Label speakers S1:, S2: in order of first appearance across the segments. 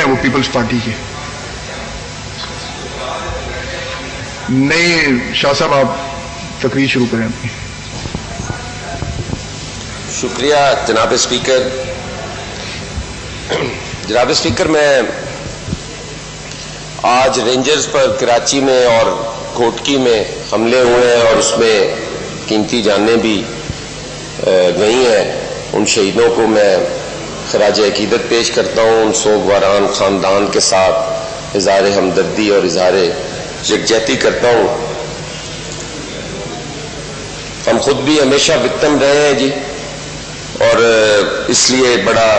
S1: وہ Peoples party کے. نہیں شاہ صاحب آپ تقریر شروع کریں اپنی.
S2: شکریہ جناب اسپیکر. جناب اسپیکر، میں آج رینجرز پر کراچی میں اور کوٹکی میں حملے ہوئے ہیں اور اس میں قیمتی جانیں بھی گئی ہیں. ان شہیدوں کو میں خراج عقیدت پیش کرتا ہوں. ان سوگواران خاندان کے ساتھ اظہار ہمدردی اور اظہار یکجہتی کرتا ہوں. ہم خود بھی ہمیشہ وکٹم رہے ہیں جی، اور اس لیے بڑا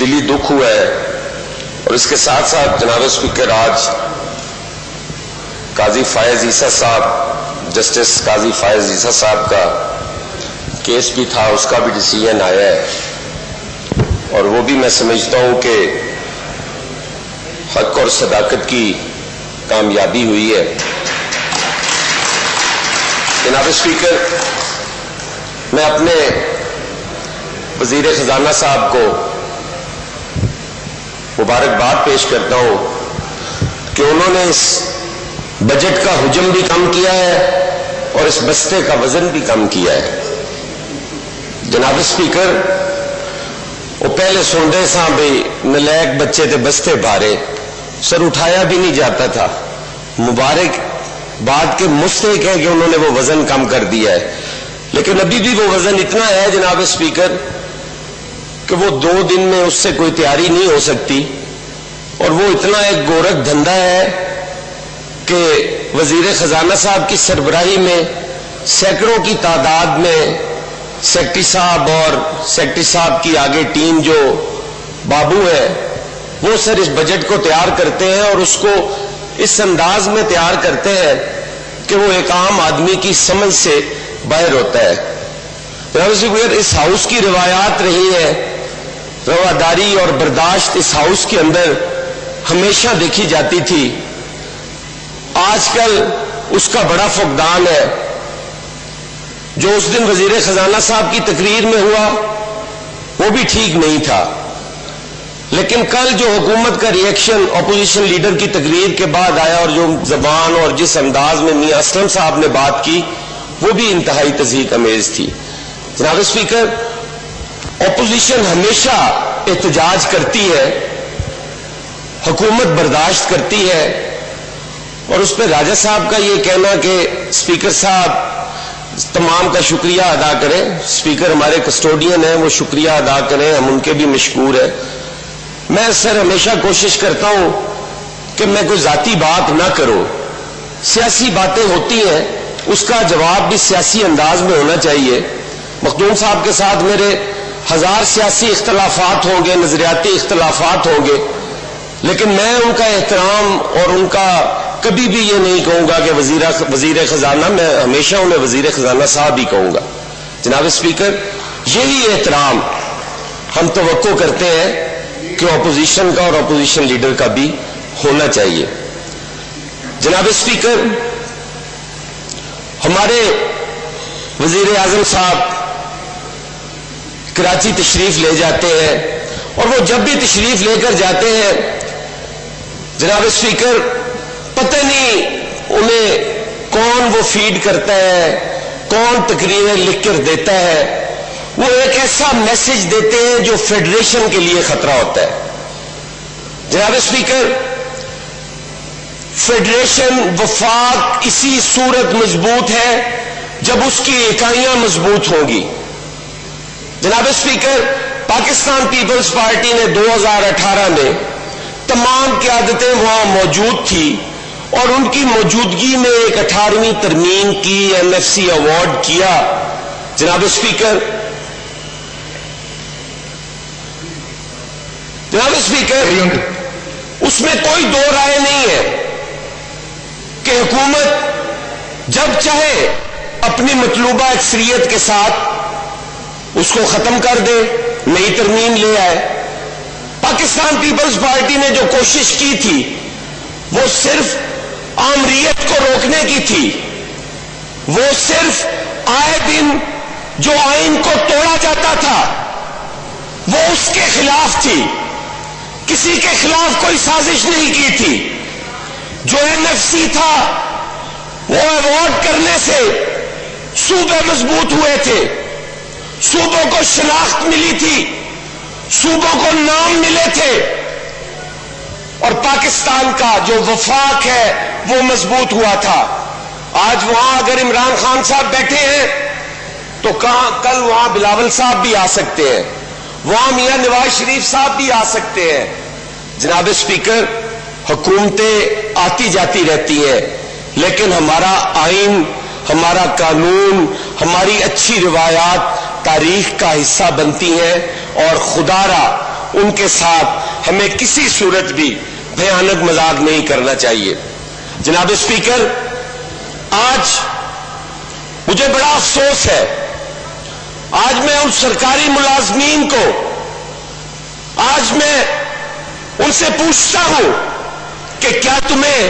S2: دلی دکھ ہوا ہے. اور اس کے ساتھ ساتھ جناب اسپیکر، آج قاضی فائز عیسیٰ صاحب، جسٹس قاضی فائز عیسیٰ صاحب کا کیس بھی تھا، اس کا بھی ڈیسیژن آیا ہے، اور وہ بھی میں سمجھتا ہوں کہ حق اور صداقت کی کامیابی ہوئی ہے. جناب اسپیکر، میں اپنے وزیر خزانہ صاحب کو مبارکباد پیش کرتا ہوں کہ انہوں نے اس بجٹ کا حجم بھی کم کیا ہے اور اس بستے کا وزن بھی کم کیا ہے. جناب اسپیکر، وہ پہلے سنتے سا بھی نلائق بچے تے بستے بھارے، سر اٹھایا بھی نہیں جاتا تھا. مبارک بات کے مستحق ہے کہ انہوں نے وہ وزن کم کر دیا ہے. لیکن ابھی بھی وہ وزن اتنا ہے جناب اسپیکر کہ وہ 2 دن میں اس سے کوئی تیاری نہیں ہو سکتی، اور وہ اتنا ایک گورکھ دھندا ہے کہ وزیر خزانہ صاحب کی سربراہی میں سینکڑوں کی تعداد میں سیکٹری صاحب اور سیکٹری صاحب کی آگے ٹیم جو بابو ہے، وہ سر اس بجٹ کو تیار کرتے ہیں اور اس کو اس انداز میں تیار کرتے ہیں کہ وہ ایک عام آدمی کی سمجھ سے باہر ہوتا ہے. اس ہاؤس کی روایات رہی ہے، رواداری اور برداشت اس ہاؤس کے اندر ہمیشہ دیکھی جاتی تھی. آج کل اس کا بڑا فقدان ہے. جو اس دن وزیر خزانہ صاحب کی تقریر میں ہوا وہ بھی ٹھیک نہیں تھا، لیکن کل جو حکومت کا ریئیکشن اپوزیشن لیڈر کی تقریر کے بعد آیا اور جو زبان اور جس انداز میں میاں اسلم صاحب نے بات کی وہ بھی انتہائی تضحیک امیز تھی. جناب اسپیکر، اپوزیشن ہمیشہ احتجاج کرتی ہے، حکومت برداشت کرتی ہے، اور اس پہ راجہ صاحب کا یہ کہنا کہ اسپیکر صاحب تمام کا شکریہ ادا کریں، اسپیکر ہمارے کسٹوڈین ہیں، وہ شکریہ ادا کریں، ہم ان کے بھی مشکور ہیں. میں سر ہمیشہ کوشش کرتا ہوں کہ میں کوئی ذاتی بات نہ کروں. سیاسی باتیں ہوتی ہیں، اس کا جواب بھی سیاسی انداز میں ہونا چاہیے. مخدوم صاحب کے ساتھ میرے 1000 سیاسی اختلافات ہوں گے، نظریاتی اختلافات ہوں گے، لیکن میں ان کا احترام اور ان کا کبھی بھی یہ نہیں کہوں گا کہ وزیر خزانہ، میں ہمیشہ انہیں وزیر خزانہ صاحب ہی کہوں گا. جناب اسپیکر، یہی احترام ہم توقع کرتے ہیں کہ اپوزیشن کا اور اپوزیشن لیڈر کا بھی ہونا چاہیے. جناب اسپیکر، ہمارے وزیر اعظم صاحب کراچی تشریف لے جاتے ہیں، اور وہ جب بھی تشریف لے کر جاتے ہیں جناب اسپیکر، پتہ نہیں انہیں کون وہ فیڈ کرتا ہے، کون تقریریں لکھ کر دیتا ہے. وہ ایک ایسا میسج دیتے ہیں جو فیڈریشن کے لیے خطرہ ہوتا ہے. جناب اسپیکر، فیڈریشن وفاق اسی صورت مضبوط ہے جب اس کی اکائیاں مضبوط ہوں گی. جناب اسپیکر، پاکستان پیپلز پارٹی نے 2018 میں تمام قیادتیں وہاں موجود تھی اور ان کی موجودگی میں ایک 18ویں ترمیم کی NFC ایوارڈ کیا. جناب اسپیکر، اس میں کوئی دو رائے نہیں ہے کہ حکومت جب چاہے اپنی مطلوبہ اکثریت کے ساتھ اس کو ختم کر دے، نئی ترمیم لے آئے. پاکستان پیپلز پارٹی نے جو کوشش کی تھی وہ صرف آمریت کو روکنے کی تھی، وہ صرف آئے دن جو آئین کو توڑا جاتا تھا وہ اس کے خلاف تھی. کسی کے خلاف کوئی سازش نہیں کی تھی. جو NFC تھا وہ ایوارڈ کرنے سے صوبے مضبوط ہوئے تھے, صوبوں کو شناخت ملی تھی, صوبوں کو نام ملے تھے, اور پاکستان کا جو وفاق ہے وہ مضبوط ہوا تھا. آج وہاں اگر عمران خان صاحب بیٹھے ہیں تو کل وہاں بلاول صاحب بھی آ سکتے ہیں, وہاں میاں نواز شریف صاحب بھی آ سکتے ہیں. جناب اسپیکر, حکومتیں آتی جاتی رہتی ہیں, لیکن ہمارا آئین, ہمارا قانون, ہماری اچھی روایات تاریخ کا حصہ بنتی ہیں, اور خدا را ان کے ساتھ ہمیں کسی صورت بھی بھیانک مذاق نہیں کرنا چاہیے. جناب اسپیکر, آج مجھے بڑا افسوس ہے, آج میں ان سرکاری ملازمین کو, آج میں ان سے پوچھتا ہوں کہ کیا تمہیں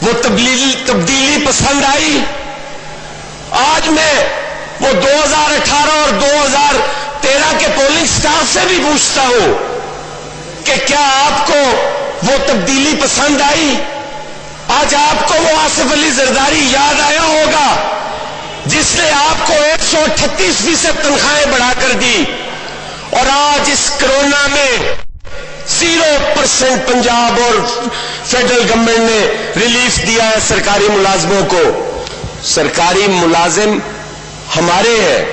S2: وہ تبدیلی پسند آئی؟ آج میں وہ 2018 اور 2013 کے پولنگ سٹاف سے بھی پوچھتا ہوں کہ کیا آپ کو وہ تبدیلی پسند آئی؟ آج آپ کو وہ آصف علی زرداری یاد آیا ہوگا جس نے آپ کو 138% تنخواہیں بڑھا کر دی, اور آج اس کرونا میں 0% پنجاب اور فیڈرل گورنمنٹ نے ریلیف دیا ہے سرکاری ملازموں کو. سرکاری ملازم ہمارے ہیں,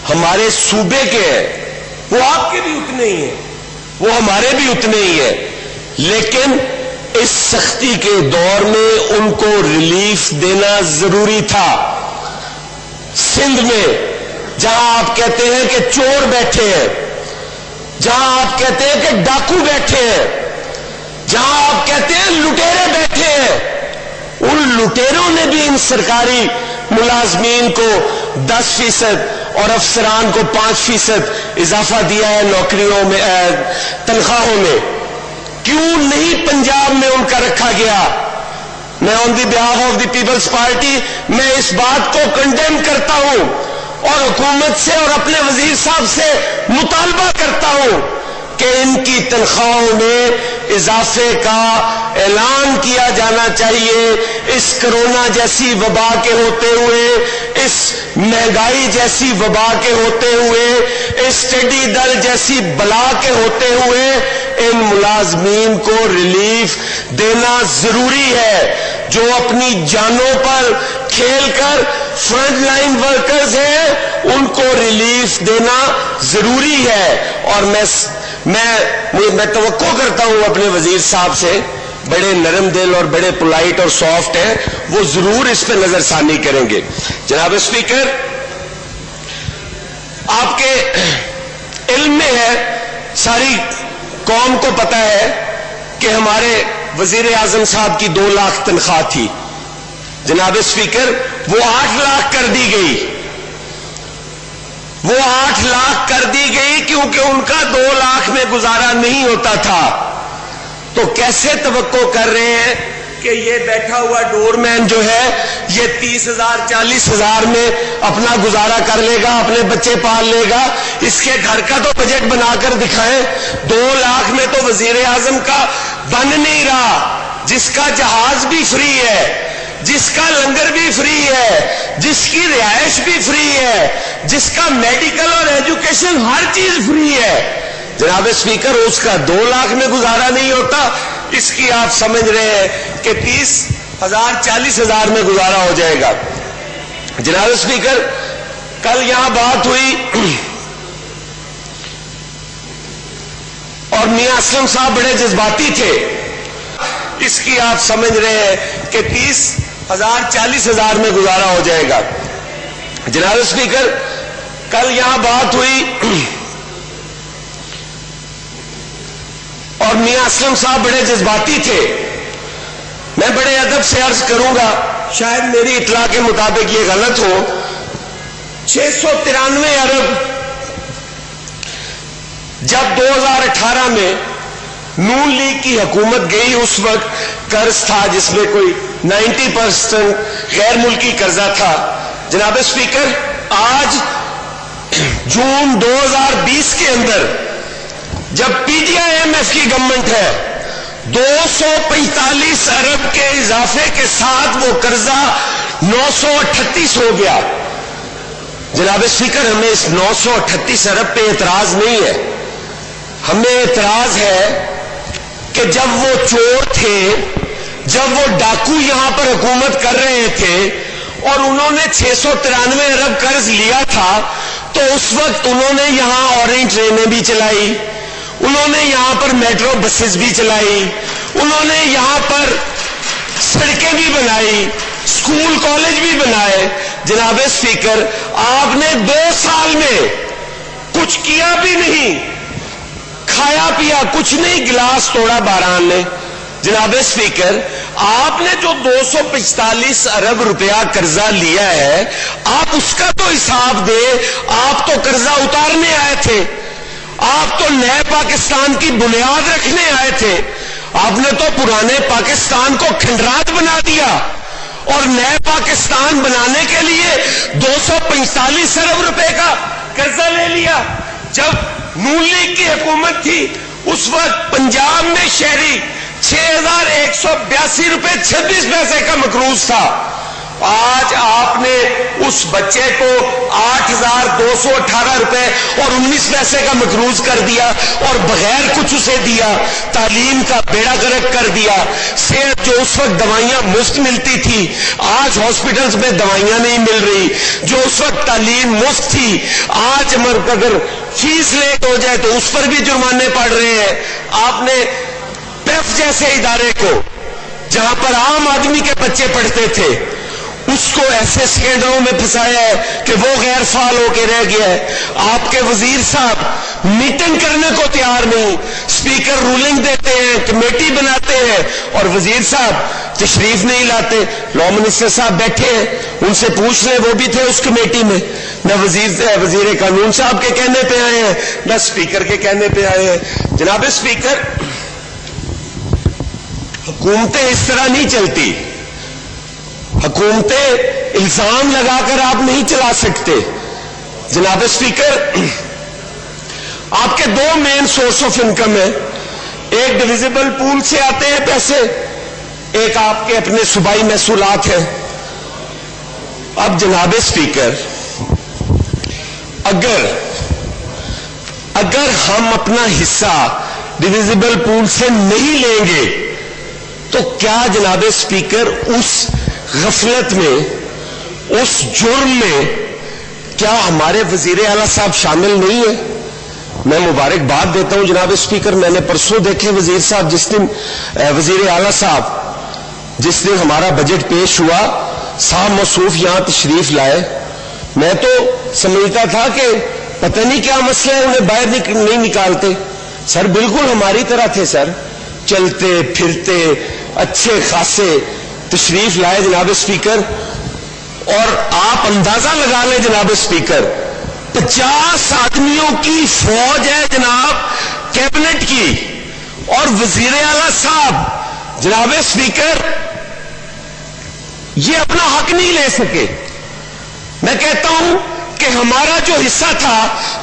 S2: ہمارے صوبے کے ہیں, وہ آپ کے بھی اتنے ہی ہیں, وہ ہمارے بھی اتنے ہی ہیں, لیکن اس سختی کے دور میں ان کو ریلیف دینا ضروری تھا. سندھ میں جہاں آپ کہتے ہیں کہ چور بیٹھے ہیں, جہاں آپ کہتے ہیں کہ ڈاکو بیٹھے ہیں, جہاں آپ کہتے ہیں لٹیرے بیٹھے ہیں, ان لٹیروں نے بھی ان سرکاری ملازمین کو 10% اور افسران کو 5% اضافہ دیا ہے نوکریوں میں, تنخواہوں میں. کیوں نہیں پنجاب میں ان کا رکھا گیا؟ میں on the behalf of the People's Party میں اس بات کو کنڈیم کرتا ہوں, اور حکومت سے اور اپنے وزیر صاحب سے مطالبہ کرتا ہوں کہ ان کی تنخواہوں میں اضافے کا اعلان کیا جانا چاہیے. اس کرونا جیسی وبا کے ہوتے ہوئے, اس مہنگائی جیسی وبا کے ہوتے ہوئے, اس ٹڈی دل جیسی بلا کے ہوتے ہوئے ان ملازمین کو ریلیف دینا ضروری ہے. جو اپنی جانوں پر کھیل کر فرنٹ لائن ورکرز ہیں ان کو ریلیف دینا ضروری ہے. اور میں توقع کرتا ہوں اپنے وزیر صاحب سے, بڑے نرم دل اور بڑے پولائٹ اور سافٹ ہیں, وہ ضرور اس پہ نظر ثانی کریں گے. جناب اسپیکر, آپ کے علم میں ہے, ساری قوم کو پتا ہے کہ ہمارے وزیر اعظم صاحب کی 2 لاکھ تنخواہ تھی. جناب اسپیکر, وہ 8 لاکھ کر دی گئی, وہ 8 لاکھ کر دی گئی کیونکہ ان کا 2 لاکھ میں گزارا نہیں ہوتا تھا. تو کیسے توقع کر رہے ہیں کہ یہ بیٹھا ہوا ڈور مین جو ہے یہ 30,000 40,000 میں اپنا گزارا کر لے گا, اپنے بچے پال لے گا؟ اس کے گھر کا تو بجٹ بنا کر دکھائیں. 2 لاکھ میں تو وزیر اعظم کا بن نہیں رہا, جس کا جہاز بھی فری ہے, جس کا لنگر بھی فری ہے, جس کی رہائش بھی فری ہے, جس کا میڈیکل اور ایجوکیشن ہر چیز فری ہے. جناب اسپیکر, اس کا 2 لاکھ میں گزارا نہیں ہوتا, اس کی آپ سمجھ رہے ہیں کہ 30,000 40,000 میں گزارا ہو جائے گا. جناب اسپیکر, کل یہاں بات ہوئی اور میاں اسلم صاحب بڑے جذباتی تھے, اس کی آپ سمجھ رہے ہیں کہ 30,000 40,000 میں گزارا ہو جائے گا. جناب اسپیکر, کل یہاں بات ہوئی اور میاں اسلم صاحب بڑے جذباتی تھے. میں بڑے ادب سے عرض کروں گا, شاید میری اطلاع کے مطابق یہ غلط ہو, 693 ارب جب 2018 میں نون لیگ کی حکومت گئی اس وقت قرض تھا جس میں کوئی 90% غیر ملکی قرضہ تھا. جناب اسپیکر, آج جون 2020 کے اندر جب P D I M F کی گورنمنٹ ہے 245 ارب کے اضافے کے ساتھ وہ قرضہ 938 ہو گیا. جناب اسپیکر ہمیں اس 938 ارب پہ اعتراض نہیں ہے. ہمیں اعتراض ہے کہ جب وہ چور تھے, جب وہ ڈاکو یہاں پر حکومت کر رہے تھے اور انہوں نے 693 ارب قرض لیا تھا, تو اس وقت انہوں نے یہاں اورنج ٹرینیں بھی چلائی, انہوں نے یہاں پر میٹرو بسز بھی چلائی, انہوں نے یہاں پر سڑکیں بھی بنائی, اسکول کالج بھی بنائے. جناب اسپیکر آپ نے 2 سال میں کچھ کیا بھی نہیں, کھایا پیا کچھ نہیں, گلاس توڑا باران نے. جناب اسپیکر آپ نے جو 245 ارب روپیہ قرضہ لیا ہے, آپ اس کا تو حساب دے. آپ تو قرضہ اتارنے آئے تھے, آپ تو نئے پاکستان کی بنیاد رکھنے آئے تھے. آپ نے تو پرانے پاکستان کو کھنڈرات بنا دیا اور نئے پاکستان بنانے کے لیے 245 ارب روپے کا قرضہ لے لیا. جب نون لیگ کی حکومت تھی اس وقت پنجاب میں شہری 6182 روپے 26 پیسے کا مقروض تھا. آج آپ نے اس بچے کو 8218 روپے اور 19 پیسے کا مقروض کر دیا اور بغیر کچھ اسے دیا تعلیم کا بیڑا غرق کر دیا. صحت جو اس وقت دوائیاں مفت ملتی تھی, آج ہاسپٹلز میں دوائیاں نہیں مل رہی. جو اس وقت تعلیم مفت تھی, آج اگر فیس لیٹ ہو جائے تو اس پر بھی جرمانے پڑ رہے ہیں. آپ نے پیف جیسے ادارے کو, جہاں پر عام آدمی کے بچے پڑھتے تھے, اس کو ایسے سکینڈلوں میں پھنسایا ہے کہ وہ غیر فعال ہو کے رہ گیا ہے. آپ کے وزیر صاحب میٹنگ کرنے کو تیار نہیں, اسپیکر رولنگ دیتے ہیں, کمیٹی بناتے ہیں اور وزیر صاحب تشریف نہیں لاتے. لا منسٹر صاحب بیٹھے ہیں, ان سے پوچھ لیں, وہ بھی تھے اس کمیٹی میں. نہ وزیر قانون صاحب کے کہنے پہ آئے ہیں, نہ اسپیکر کے کہنے پہ آئے ہیں. جناب اسپیکر حکومتیں اس طرح نہیں چلتی. حکومتیں الزام لگا کر آپ نہیں چلا سکتے. جناب اسپیکر آپ کے 2 مین سورس آف انکم ہیں. ایک ڈویزیبل پول سے آتے ہیں پیسے, ایک آپ کے اپنے صوبائی محصولات ہیں. اب جناب اسپیکر اگر ہم اپنا حصہ ڈویزیبل پول سے نہیں لیں گے تو کیا جناب اسپیکر اس غفلت میں, اس جرم میں کیا ہمارے وزیر اعلیٰ صاحب شامل نہیں ہیں؟ میں مبارکباد دیتا ہوں جناب اسپیکر. میں نے پرسوں دیکھے وزیر صاحب, جس دن وزیر اعلیٰ صاحب جس دن ہمارا بجٹ پیش ہوا, صاحب موصوف یہاں تشریف لائے. میں تو سمجھتا تھا کہ پتہ نہیں کیا مسئلہ ہے, انہیں باہر نہیں نکالتے. سر بالکل ہماری طرح تھے سر, چلتے پھرتے اچھے خاصے تشریف لائے جناب اسپیکر. اور آپ اندازہ لگا لیں جناب اسپیکر, 50 آدمیوں کی فوج ہے جناب کیبنٹ کی, اور وزیر اعلیٰ صاحب جناب اسپیکر یہ اپنا حق نہیں لے سکے. میں کہتا ہوں کہ ہمارا جو حصہ تھا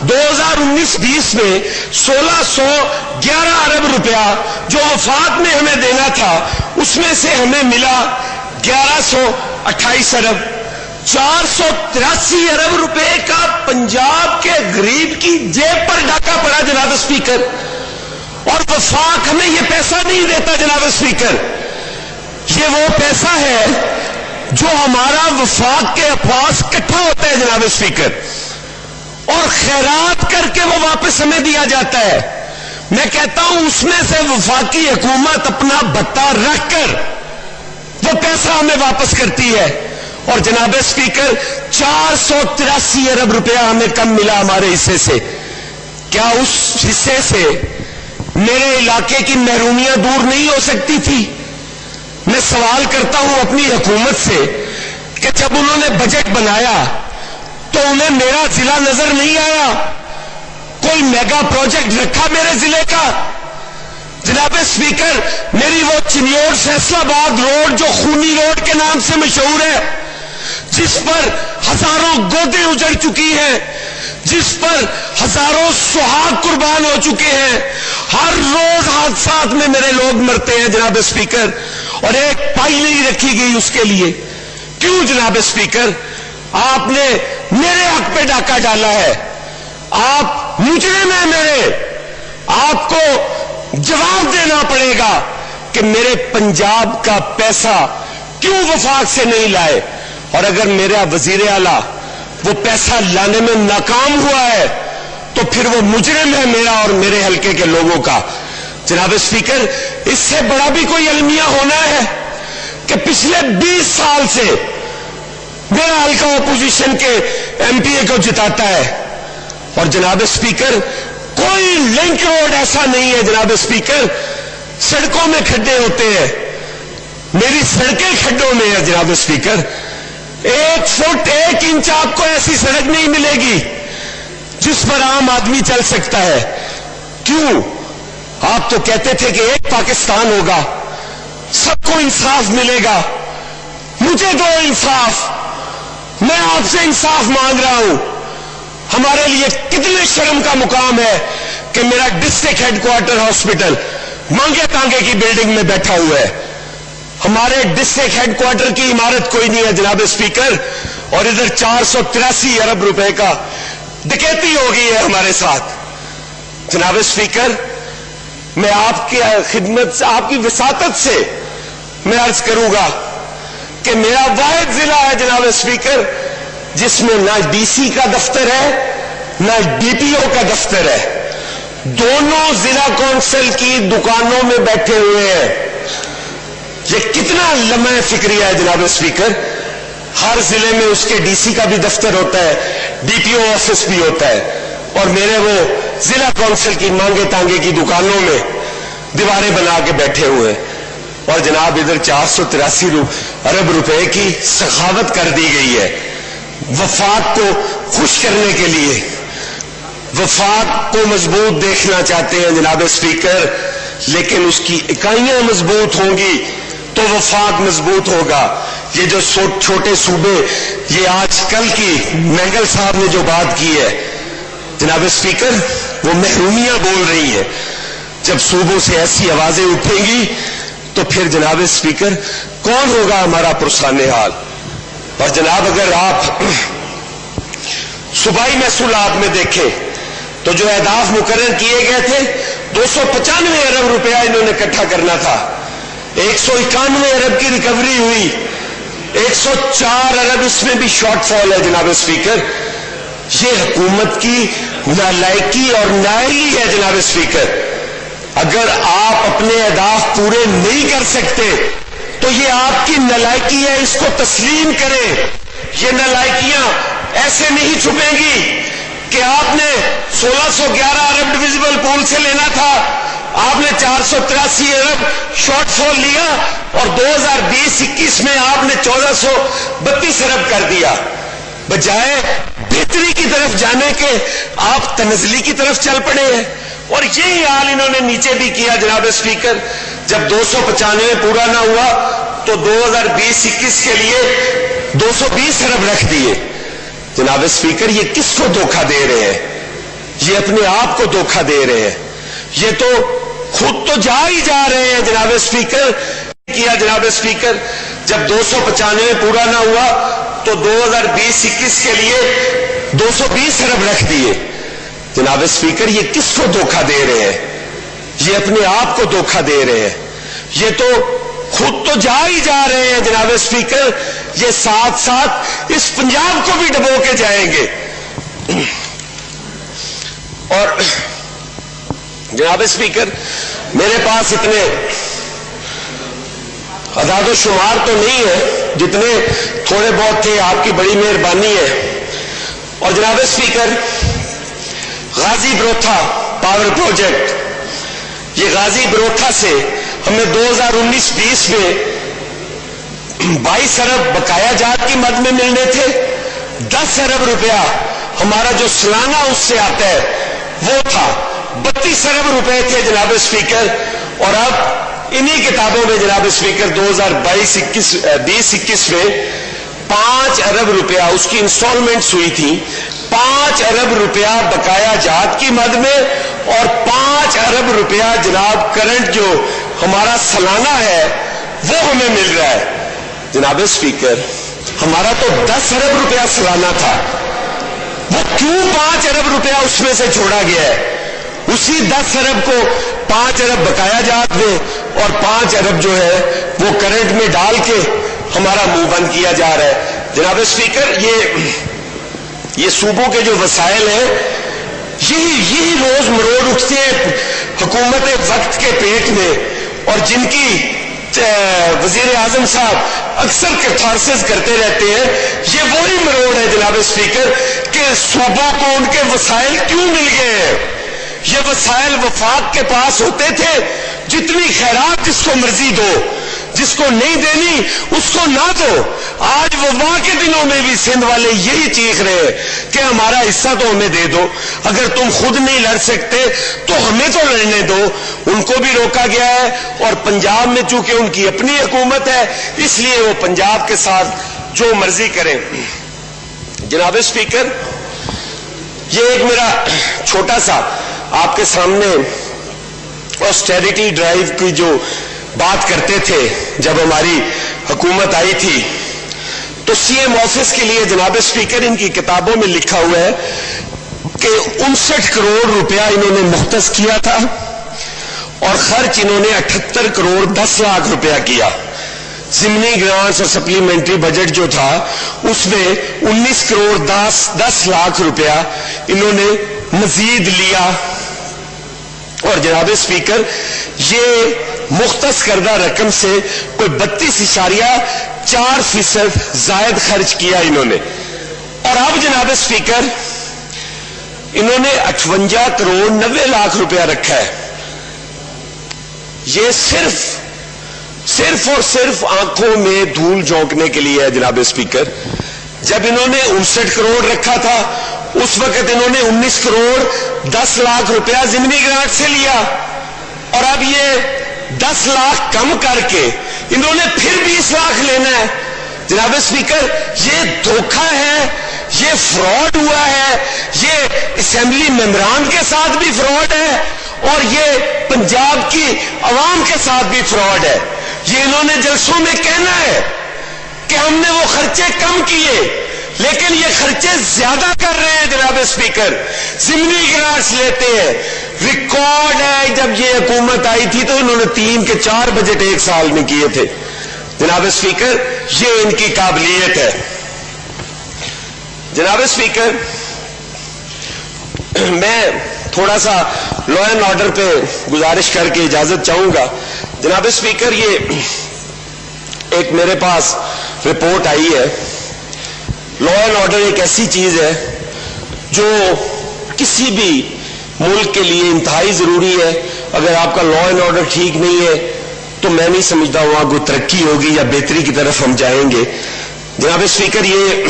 S2: 2019-20 میں 1611 ارب روپیہ جو وفاق میں ہمیں دینا تھا, اس میں سے ہمیں ملا 1128 ارب. 483 ارب روپے کا پنجاب کے غریب کی جیب پر ڈاکہ پڑا جناب اسپیکر, اور وفاق ہمیں یہ پیسہ نہیں دیتا جناب اسپیکر. یہ وہ پیسہ ہے جو ہمارا وفاق کے پاس اکٹھا ہوتا ہے جناب اسپیکر, اور خیرات کر کے وہ واپس ہمیں دیا جاتا ہے. میں کہتا ہوں اس میں سے وفاقی حکومت اپنا بٹا رکھ کر وہ پیسہ ہمیں واپس کرتی ہے. اور جناب اسپیکر 483 ارب روپیہ ہمیں کم ملا ہمارے حصے سے. کیا اس حصے سے میرے علاقے کی محرومیاں دور نہیں ہو سکتی تھی؟ میں سوال کرتا ہوں اپنی حکومت سے کہ جب انہوں نے بجٹ بنایا تو انہیں میرا ضلع نظر نہیں آیا؟ کوئی میگا پروجیکٹ رکھا میرے ضلع کا؟ جناب اسپیکر میری وہ چنیوڑ فیصلہ آباد روڈ جو خونی روڈ کے نام سے مشہور ہے, جس پر ہزاروں گودیں اجڑ چکی ہیں, جس پر ہزاروں سہاگ قربان ہو چکے ہیں. ہر روز حادثات میں میرے لوگ مرتے ہیں جناب اسپیکر, اور ایک پائی نہیں رکھی گئی اس کے لیے. کیوں جناب اسپیکر؟ آپ نے میرے حق پہ ڈاکہ ڈالا ہے, آپ مجرم ہیں میرے. آپ کو جواب دینا پڑے گا کہ میرے پنجاب کا پیسہ کیوں وفاق سے نہیں لائے, اور اگر میرا وزیر اعلیٰ وہ پیسہ لانے میں ناکام ہوا ہے تو پھر وہ مجرم ہے میرا اور میرے حلقے کے لوگوں کا. جناب اسپیکر, اس سے بڑا بھی کوئی المیہ ہونا ہے کہ پچھلے 20 سال سے میرا حلقہ اپوزیشن کے ایم پی اے کو جتاتا ہے, اور جناب اسپیکر کوئی لنک روڈ ایسا نہیں ہے جناب اسپیکر. سڑکوں میں کھڈے ہوتے ہیں, میری سڑکیں کھڈوں میں ہیں جناب اسپیکر. 1 فٹ 1 انچ آپ کو ایسی سڑک نہیں ملے گی جس پر عام آدمی چل سکتا ہے. کیوں؟ آپ تو کہتے تھے کہ ایک پاکستان ہوگا, سب کو انصاف ملے گا. مجھے دو انصاف, میں آپ سے انصاف مانگ رہا ہوں. ہمارے لیے کتنے شرم کا مقام ہے کہ میرا ڈسٹرکٹ ہیڈ کوارٹر ہاسپٹل مانگے تانگے کی بلڈنگ میں بیٹھا ہوا ہے. ہمارے ڈسٹرکٹ ہیڈ کوارٹر کی عمارت کوئی نہیں ہے جناب اسپیکر, اور ادھر 483 ارب روپے کا ڈکیتی ہو گئی ہے ہمارے ساتھ. جناب اسپیکر, میں آپ کی خدمت سے, آپ کی وساطت سے میں عرض کروں گا کہ میرا واحد ضلع ہے جناب اسپیکر جس میں نہ ڈی سی کا دفتر ہے نہ ڈی پی او کا دفتر ہے. دونوں ضلع کونسل کی دکانوں میں بیٹھے ہوئے ہیں. یہ کتنا لمحہ فکریہ ہے جناب اسپیکر. ہر ضلع میں اس کے ڈی سی کا بھی دفتر ہوتا ہے, ڈی پی او آفس بھی ہوتا ہے, اور میرے وہ ضلع کونسل کی مانگے تانگے کی دکانوں میں دیواریں بنا کے بیٹھے ہوئے. اور جناب ادھر 483 ارب روپے کی سخاوت کر دی گئی ہے وفاق کو خوش کرنے کے لیے. وفاق کو مضبوط دیکھنا چاہتے ہیں جناب اسپیکر, لیکن اس کی اکائیاں مضبوط ہوں گی تو وفاق مضبوط ہوگا. یہ جو چھوٹے صوبے, یہ آج کل کی مینگل صاحب نے جو بات کی ہے جناب اسپیکر, وہ محرومیاں بول رہی ہے. جب صوبوں سے ایسی آوازیں اٹھیں گی تو پھر جناب اسپیکر کون ہوگا ہمارا پرسان حال. اور جناب اگر آپ صوبائی محصولات میں دیکھیں تو جو اہداف مقرر کیے گئے تھے 295 ارب روپیہ انہوں نے اکٹھا کرنا تھا, 191 ارب کی ریکوری ہوئی, 104 ارب اس میں بھی شارٹ فال ہے جناب اسپیکر. یہ حکومت کی نالائکی اور نااہلی ہے جناب اسپیکر. اگر آپ اپنے اہداف پورے نہیں کر سکتے تو یہ آپ کی نالائکی ہے, اس کو تسلیم کریں. یہ نالائکیاں ایسے نہیں چھپیں گی کہ آپ نے 1611 ارب ڈویزبل پول سے لینا تھا, آپ نے 483 ارب شارٹ فال لیا, اور 2020-21 میں آپ نے 1432 ارب کر دیا. بجائے بہتری کی طرف جانے کے آپ تنزلی کی طرف چل پڑے ہیں. اور یہی حال انہوں نے نیچے بھی کیا جناب اسپیکر. جب 295 پورا نہ ہوا تو 2020-21 کے لیے 220 ارب رکھ دیے. جناب اسپیکر, یہ کس کو دھوکہ دے رہے ہیں؟ یہ اپنے آپ کو دھوکہ دے رہے ہیں. یہ تو خود تو جا ہی جا رہے ہیں جناب اسپیکر. کیا جناب اسپیکر, جب 295 پورا نہ ہوا تو 2020-21 کے لیے 220 ارب رکھ دیے. جناب اسپیکر, یہ کس کو دھوکہ دے رہے ہیں؟ یہ اپنے آپ کو دھوکہ دے رہے ہیں. یہ تو خود تو جا ہی جا رہے ہیں جناب اسپیکر, یہ ساتھ ساتھ اس پنجاب کو بھی ڈبو کے جائیں گے. اور جناب اسپیکر, میرے پاس اتنے اعداد و شمار تو نہیں ہے, جتنے تھوڑے بہت تھے آپ کی بڑی مہربانی ہے. اور جناب اسپیکر, غازی بروتھا پاور پروجیکٹ, یہ غازی بروتھا سے ہمیں 2019-20 میں 22 ارب بقایا جات کی مد میں ملنے تھے. 10 ارب روپیہ ہمارا جو سالانہ اس سے آتا ہے وہ تھا. 32 ارب روپے تھے جناب اسپیکر. اور اب انہی کتابوں میں جناب اسپیکر 2020-21 میں 5 ارب روپیہ اس کی انسٹالمنٹس ہوئی تھی, 5 ارب روپیہ بقایا جات کی مد میں اور 5 ارب روپیہ جناب کرنٹ جو ہمارا سالانہ ہے وہ ہمیں مل رہا ہے. جناب اسپیکر ہمارا تو 10 ارب روپیہ سالانہ تھا, وہ کیوں 5 ارب روپیہ اس میں سے چھوڑا گیا ہے؟ اسی 10 ارب کو 5 ارب بقایا جات میں اور 5 ارب جو ہے وہ کرنٹ میں ڈال کے ہمارا منہ بند کیا جا رہا ہے. جناب اسپیکر یہ صوبوں کے جو وسائل ہیں یہی روز مروڑ اٹھتے ہیں حکومت وقت کے پیٹ میں, اور جن کی وزیر اعظم صاحب اکثر کیتھارسس کرتے رہتے ہیں. یہ وہی مروڑ ہے جناب اسپیکر کہ صوبوں کو ان کے وسائل کیوں مل گئے ہیں. یہ وسائل وفاق کے پاس ہوتے تھے, جتنی خیرات جس کو مرضی دو, جس کو نہیں دینی اس کو نہ دو. آج وبا کے دنوں میں بھی سندھ والے یہی چیخ رہے ہیں کہ ہمارا حصہ تو ہمیں دے دو, اگر تم خود نہیں لڑ سکتے تو ہمیں تو لڑنے دو. ان کو بھی روکا گیا ہے, اور پنجاب میں چونکہ ان کی اپنی حکومت ہے اس لیے وہ پنجاب کے ساتھ جو مرضی کریں. جناب اسپیکر یہ ایک میرا چھوٹا سا آپ کے سامنے آسٹیریٹی ڈرائیو کی جو بات کرتے تھے جب ہماری حکومت آئی تھی, تو سی ایم آفس کے لیے جناب اسپیکر ان کی کتابوں میں لکھا ہوا ہے کہ 59 کروڑ روپیہ انہوں نے مختص کیا تھا اور خرچ انہوں نے 78 کروڑ 10 لاکھ روپیہ کیا. ضمنی گرانٹس اور سپلیمنٹری بجٹ جو تھا اس میں 19 کروڑ 10 لاکھ روپیہ انہوں نے مزید لیا. اور جناب اسپیکر یہ مختص کردہ رقم سے کوئی 32.4% زائد خرچ کیا انہوں نے. اور اب جناب اسپیکر انہوں نے 58 کروڑ 90 لاکھ روپیہ رکھا ہے. یہ صرف اور صرف آنکھوں میں دھول جھونکنے کے لیے ہے جناب اسپیکر. جب انہوں نے 59 کروڑ رکھا تھا اس وقت انہوں نے 19 کروڑ 10 لاکھ روپیہ ضمنی گرانٹ سے لیا, اور اب یہ 10 لاکھ کم کر کے انہوں نے پھر 20 لاکھ لینا ہے. جناب اسپیکر یہ دھوکہ ہے, یہ فراڈ ہوا ہے, یہ اسمبلی ممبران کے ساتھ بھی فراڈ ہے اور یہ پنجاب کی عوام کے ساتھ بھی فراڈ ہے. یہ انہوں نے جلسوں میں کہنا ہے کہ ہم نے وہ خرچے کم کیے, لیکن یہ خرچے زیادہ کر رہے ہیں جناب اسپیکر. ضمنی گرانٹس لیتے ہیں. ریکارڈ ہے جب یہ حکومت آئی تھی تو انہوں نے 3 کے 4 بجٹ ایک سال میں کیے تھے. جناب اسپیکر یہ ان کی قابلیت ہے. جناب اسپیکر میں تھوڑا سا لا اینڈ آرڈر پہ گزارش کر کے اجازت چاہوں گا. جناب اسپیکر یہ ایک میرے پاس رپورٹ آئی ہے. لا اینڈ آرڈر ایک ایسی چیز ہے جو کسی بھی ملک کے لیے انتہائی ضروری ہے. اگر آپ کا لا اینڈ آرڈر ٹھیک نہیں ہے تو میں نہیں سمجھتا وہاں کوئی ترقی ہوگی یا بہتری کی طرف ہم جائیں گے. جناب اسپیکر یہ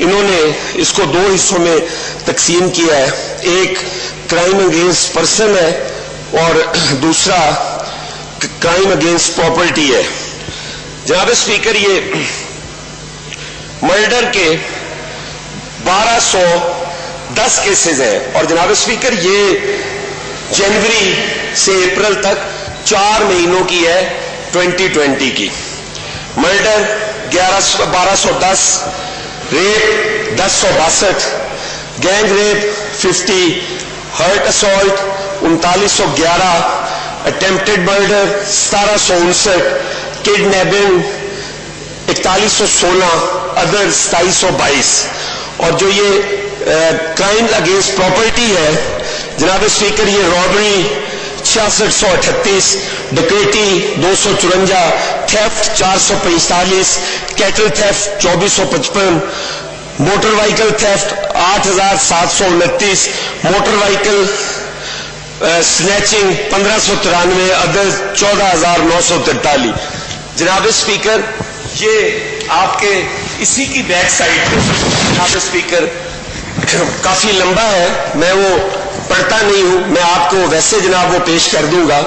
S2: انہوں نے اس کو 2 حصوں میں تقسیم کیا ہے. ایک کرائم اگینسٹ پرسن ہے اور دوسرا کرائم اگینسٹ پراپرٹی ہے. جناب اسپیکر یہ مرڈر کے 1210 کیسز ہیں, اور جناب اسپیکر یہ جنوری سے اپریل تک 4 مہینوں کی ہے 2020 کی. Murder 1210, rape 1062, gang rape 50, hurt assault 3911, attempted murder 1759, kidnapping 4116, other 2722. اور جو یہ کرائم اگینسٹ پراپرٹی ہے جناب اسپیکر یہ robbery 6638, dacoity 254, theft 445, cattle theft 2455, motor vehicle theft 8729, motor vehicle snatching 1593, other 14943. جناب اسپیکر یہ آپ کے اسی کی بیک سائڈ پہ جناب اسپیکر کافی لمبا ہے, میں وہ پڑھتا نہیں ہوں, میں آپ کو ویسے جناب وہ پیش کر دوں گا.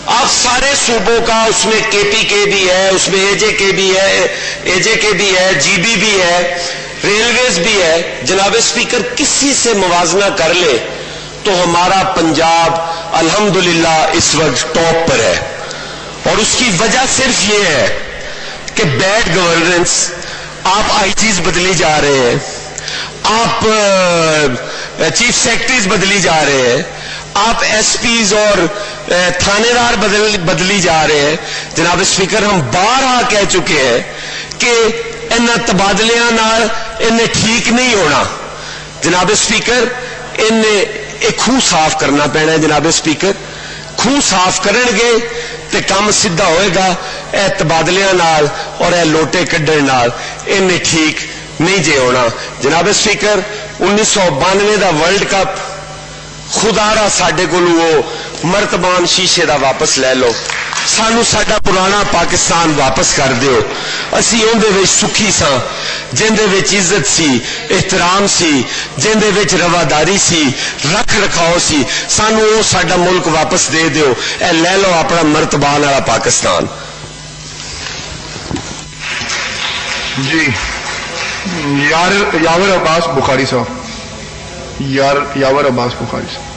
S2: آپ سارے صوبوں کا اس میں کے پی کے بھی ہے, اس میں اے جے کے بھی ہے, جی بی بھی ہے, ریلویز بھی ہے. جناب اسپیکر کسی سے موازنہ کر لے تو ہمارا پنجاب الحمدللہ اس وقت ٹاپ پر ہے, اور اس کی وجہ صرف یہ ہے کہ بیڈ گورننس. آپ آئی جیز بدلی جا رہے ہیں, آپ چیف سیکرٹریز بدلی جا رہے ہیں, آپ ایس پیز اور تھانے دار بدلی جا رہے ہیں. جناب اسپیکر ہم بارہا کہہ چکے ہیں کہ ان تبادلیاں نال انہیں ٹھیک نہیں ہونا. جناب اسپیکر ایک خون صاف کرنا پینا ہے. جناب اسپیکر خون صاف کرن گے تے کام سیدھا ہوئے گا. اے تبادلیاں نال اور اے لوٹے کڈن نال انہیں ٹھیک نہیں جے ہونا. جناب اسپیکر 1992 دا ورلڈ کپ خدا را ساڈے کولوں وہ مرتبان شیشے دا واپس لے لو, سانو ساڈا پرانا پاکستان واپس کر دیو. اسی اون دے وچ سکھی ساں, جن دے وچ عزت سی, احترام سی, جن دے وچ رواداری سی, رکھ رکھاؤ سی. سانو وہ ساڈا ملک واپس دے دیو. اے لے لو اپنا مرتبان والا پاکستان.
S1: جی یاور عباس بخاری صاحب, یاور عباس بخاری صاحب.